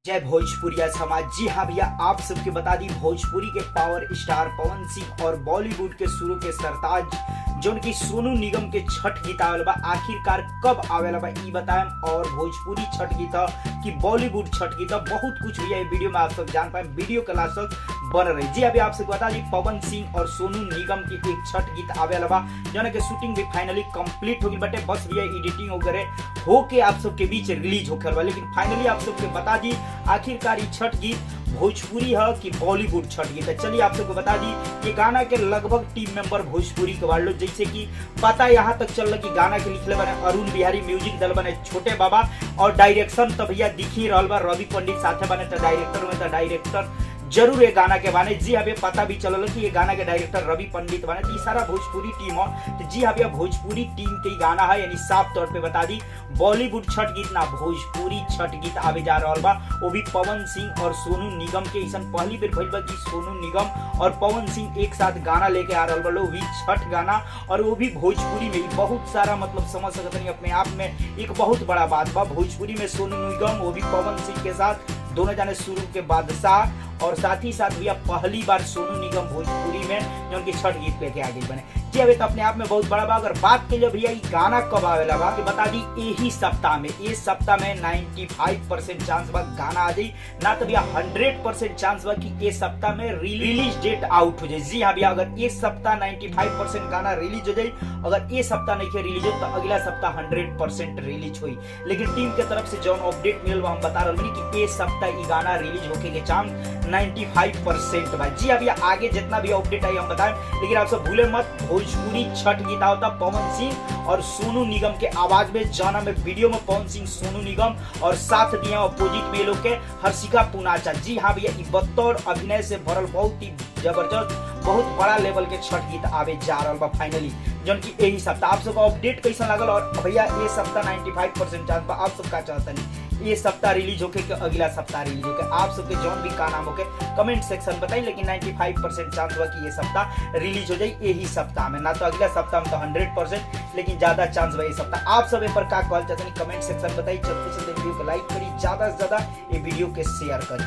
जय भोजपुरिया समाज। जी हाँ भैया, आप सबके बता दी भोजपुरी के पावर स्टार पवन सिंह और बॉलीवुड के शुरू के सरताज जो उनकी सोनू निगम के छठ गीत आवेला बा, आखिरकार कब आवेला बा ई बताएं। और भोजपुरी छठ गीत कि बॉलीवुड छठ गीत बहुत कुछ भैया वीडियो में आप सब जान पाए। वीडियो के लास्ट तक बन रही। जी अभी आप सबको बता दी पवन सिंह और सोनू निगम की एक छठ गीत आवेला बा जो के शूटिंग भी फाइनली कंप्लीट हो गई बटे, बस भैया एडिटिंग वगैरह होके आप सबके बीच रिलीज होकर बा। लेकिन फाइनली आप सबके बता दी आखिरकार ये छठ गीत भोजपुरी है कि बॉलीवुड छठ गीत है। चलिए आप सबको बता दी ये गाना के लगभग टीम मेंबर भोजपुरी के वालों, जैसे कि पता यहाँ तक चल रहा कि गाना के लिखले बने अरुण बिहारी, म्यूजिक दल बने छोटे बाबा और डायरेक्शन तो भैया दिख ही रहल बा रवि पंडित साथे बने तो डायरेक्टर में तो डायरेक्टर जरूर ये गाना के बाने। जी अभी पता भी चलल कि ये गाना के डायरेक्टर रवि पंडित बने। तो सारा भोजपुरी टीम हो तो जी अभी भोजपुरी टीम के गाना है, यानी साफ तौर पे बता दी बॉलीवुड छठ गीत ना भोजपुरी छठ गीत आवे जा रहा बा। वो भी पवन सिंह और सोनू निगम के ऐसा पहली बार भइल बा कि सोनू निगम और पवन सिंह एक साथ गाना लेके आ रहा बा, वो भी छठ गाना और वो भी भोजपुरी में ही। बहुत सारा मतलब समझ सकते हैं अपने आप में एक बहुत बड़ा बात बा। भोजपुरी में सोनू निगम वो भी पवन सिंह के साथ दोनों जाने शुरू के बादशाह और साथ ही साथ भैया पहली बार सोनू निगम भोजपुरी में जो उनकी छठ गीत लेके आगे बने। जी अभी तो अपने आप में बहुत बड़ा बा। अगर बात के लिए भैया ये गाना कब आवेला बा कि बता दी यही सप्ताह में, इस सप्ताह में 95% चांस बा गाना आ जाई ना, तो भैया 100% चांस बा कि ये सप्ताह में रिलीज डेट आउट हो जाए। जी हाँ भैया, अगर इस सप्ताह 95% गाना रिलीज हो जाए, अगर ये सप्ताह नहीं रिलीज हो तो अगला सप्ताह 100% रिलीज हुई। लेकिन टीम के तरफ से जो अपडेट मिल हम बता रहे हैं कि ये सप्ताह ये गाना रिलीज होके के चांस 95% बा। जी अभी आगे जितना भी अपडेट आई हम बताएं, लेकिन आप सब भूले मत भोजपुरी छठ गीत होता पवन सिंह और सोनू निगम के आवाज में जाना में वीडियो में पवन सिंह सोनू निगम और साथ दिया अपोजिट में लोग के हर्षिका पुनाचा। जी हाँ भैया, बतौर अभिनय से भरल बहुत ही जबरदस्त बहुत बड़ा लेवल के छठ गीत आवे जा रहा बा फाइनली जो कि यही सप्ताह। आप सबको अपडेट कैसा लगल और भैया ये सप्ताह 95% चांस बा, आप सब का चाहता नहीं ये सप्ताह रिलीज होके कि अगला सप्ताह रिलीज होके, आप सबके जौन भी का नाम होके कमेंट सेक्शन बताइए। लेकिन 95% चांस हुआ कि ये सप्ताह रिलीज हो जाए यही सप्ताह में, ना तो अगला सप्ताह में तो 100%, लेकिन ज्यादा चांस हुआ ये सप्ताह। आप सब पर का कॉल चाहते हैं कमेंट सेक्शन बताइए। चलते चलते वीडियो को लाइक करिए, ज्यादा से ज्यादा ये वीडियो के शेयर करिए।